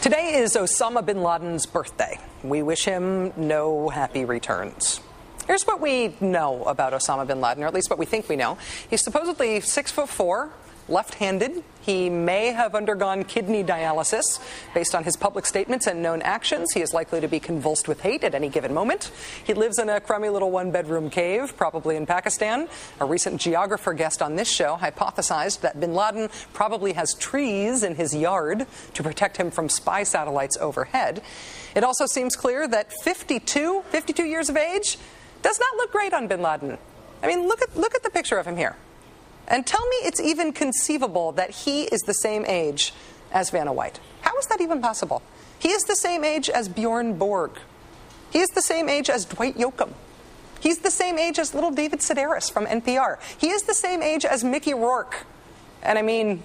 Today is Osama bin Laden's birthday. We wish him no happy returns. Here's what we know about Osama bin Laden, or at least what we think we know. He's supposedly 6'4", left-handed. He may have undergone kidney dialysis. Based on his public statements and known actions, he is likely to be convulsed with hate at any given moment. He lives in a crummy little one-bedroom cave, probably in Pakistan. A recent geographer guest on this show hypothesized that bin Laden probably has trees in his yard to protect him from spy satellites overhead. It also seems clear that 52 years of age does not look great on bin Laden. I mean, look at the picture of him here. And tell me it's even conceivable that he is the same age as Vanna White. How is that even possible? He is the same age as Bjorn Borg. He is the same age as Dwight Yoakam. He's the same age as little David Sedaris from NPR. He is the same age as Mickey Rourke. And I mean,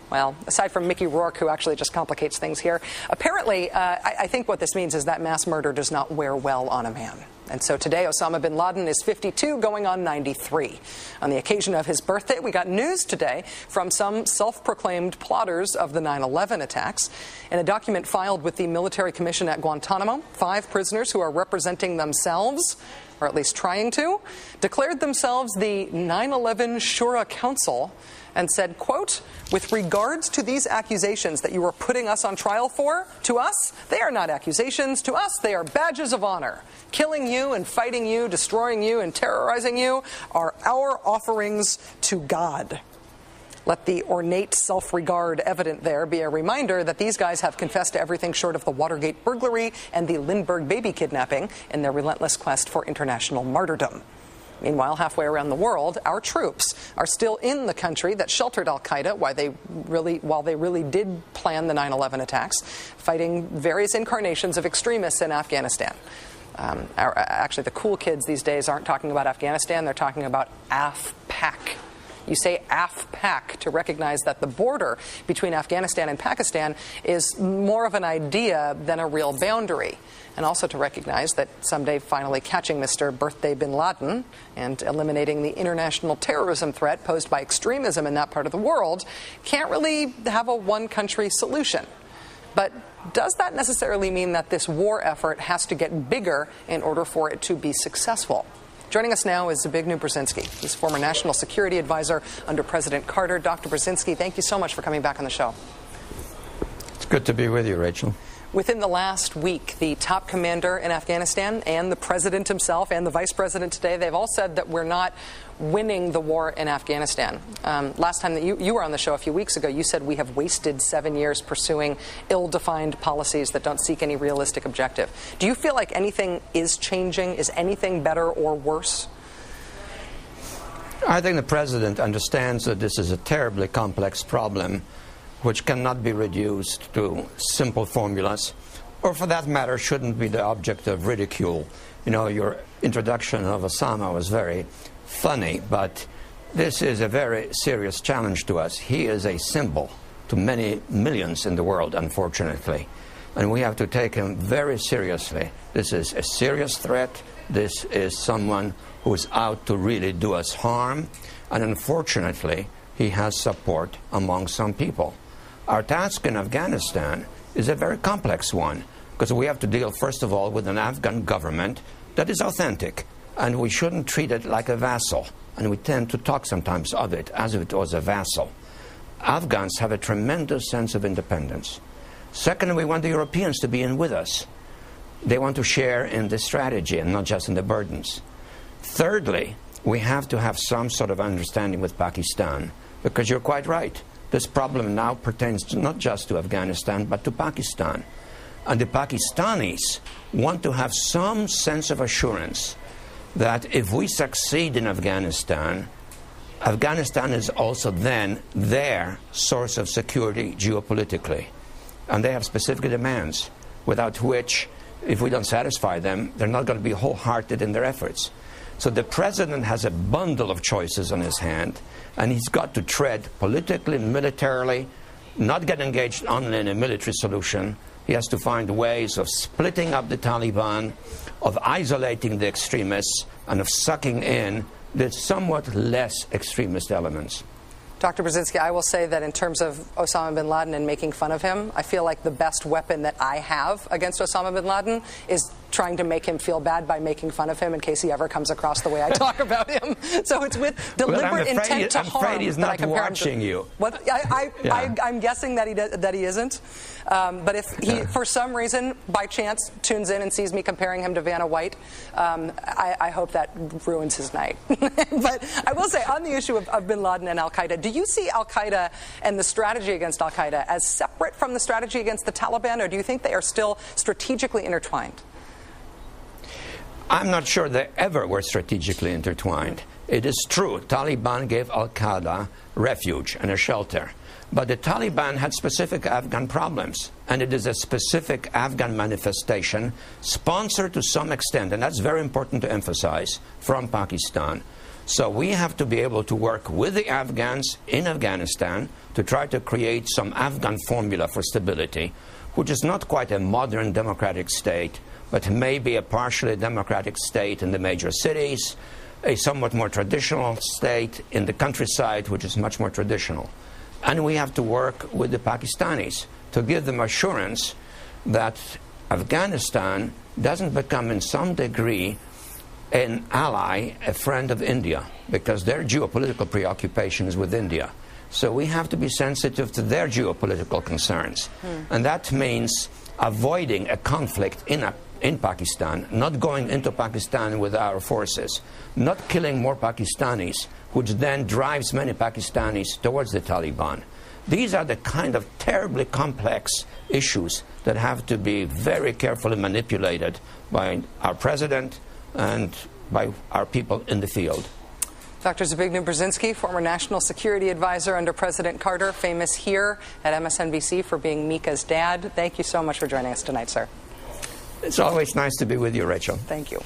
well, aside from Mickey Rourke, who actually just complicates things here, apparently, I think what this means is that mass murder does not wear well on a man. And so today, Osama bin Laden is 52, going on 93. On the occasion of his birthday, we got news today from some self-proclaimed plotters of the 9/11 attacks. In a document filed with the Military Commission at Guantanamo, 5 prisoners who are representing themselves, or at least trying to, declared themselves the 9/11 Shura Council and said, quote, "With regards to these accusations that you are putting us on trial for, to us, they are not accusations. To us, they are badges of honor. Killing you and fighting you, destroying you and terrorizing you are our offerings to God." Let the ornate self-regard evident there be a reminder that these guys have confessed to everything short of the Watergate burglary and the Lindbergh baby kidnapping in their relentless quest for international martyrdom. Meanwhile, halfway around the world, our troops are still in the country that sheltered al-Qaeda while they really did plan the 9/11 attacks, fighting various incarnations of extremists in Afghanistan. Actually, the cool kids these days aren't talking about Afghanistan, they're talking about AFPAC. You say AFPAC to recognize that the border between Afghanistan and Pakistan is more of an idea than a real boundary. And also to recognize that someday finally catching Mr. Birthday bin Laden and eliminating the international terrorism threat posed by extremism in that part of the world can't really have a one-country solution. But does that necessarily mean that this war effort has to get bigger in order for it to be successful? Joining us now is Zbigniew Brzezinski. He's former national security advisor under President Carter. Dr. Brzezinski, thank you so much for coming back on the show. It's good to be with you, Rachel. Within the last week, the top commander in Afghanistan and the president himself and the vice president today, they've all said that we're not winning the war in Afghanistan. Last time that you were on the show a few weeks ago, you said we have wasted 7 years pursuing ill-defined policies that don't seek any realistic objective. Do you feel like anything is changing? Is anything better or worse? I think the president understands that this is a terribly complex problem which cannot be reduced to simple formulas, or for that matter shouldn't be the object of ridicule. You know, your introduction of Osama was very funny, but this is a very serious challenge to us. He is a symbol to many millions in the world, unfortunately, and we have to take him very seriously. This is a serious threat. This is someone who is out to really do us harm, and unfortunately he has support among some people. Our task in Afghanistan is a very complex one, because we have to deal, first of all, with an Afghan government that is authentic, and we shouldn't treat it like a vassal, and we tend to talk sometimes of it as if it was a vassal. Afghans have a tremendous sense of independence. Second, we want the Europeans to be in with us. They want to share in the strategy and not just in the burdens. Thirdly, we have to have some sort of understanding with Pakistan, because you're quite right. This problem now pertains not just to Afghanistan, but to Pakistan. And the Pakistanis want to have some sense of assurance that if we succeed in Afghanistan, Afghanistan is also then their source of security geopolitically. And they have specific demands, without which, if we don't satisfy them, they're not going to be wholehearted in their efforts. So the president has a bundle of choices on his hand, and he's got to tread politically, militarily, not get engaged only in a military solution. He has to find ways of splitting up the Taliban, of isolating the extremists, and of sucking in the somewhat less extremist elements. Dr. Brzezinski, I will say that in terms of Osama bin Laden and making fun of him, I feel like the best weapon that I have against Osama bin Laden is trying to make him feel bad by making fun of him in case he ever comes across the way I talk about him. So it's with deliberate intent to harm. I'm afraid he's not watching you. What? I'm guessing that he isn't. But if he, for some reason, by chance, tunes in and sees me comparing him to Vanna White, I hope that ruins his night. But I will say, on the issue of bin Laden and al-Qaeda, do you see al-Qaeda and the strategy against al-Qaeda as separate from the strategy against the Taliban, or do you think they are still strategically intertwined? I'm not sure they ever were strategically intertwined. It is true, Taliban gave al-Qaeda refuge and a shelter. But the Taliban had specific Afghan problems, and it is a specific Afghan manifestation, sponsored to some extent, and that's very important to emphasize, from Pakistan. So we have to be able to work with the Afghans in Afghanistan to try to create some Afghan formula for stability, which is not quite a modern democratic state, but maybe a partially democratic state in the major cities, a somewhat more traditional state in the countryside, which is much more traditional. And we have to work with the Pakistanis to give them assurance that Afghanistan doesn't become, in some degree, an ally, a friend of India, because their geopolitical preoccupation is with India. So we have to be sensitive to their geopolitical concerns. And that means avoiding a conflict in Pakistan, not going into Pakistan with our forces, not killing more Pakistanis, which then drives many Pakistanis towards the Taliban. These are the kind of terribly complex issues that have to be very carefully manipulated by our president and by our people in the field. Dr. Zbigniew Brzezinski, former national security advisor under President Carter, famous here at MSNBC for being Mika's dad. Thank you so much for joining us tonight, sir. It's always nice to be with you, Rachel. Thank you.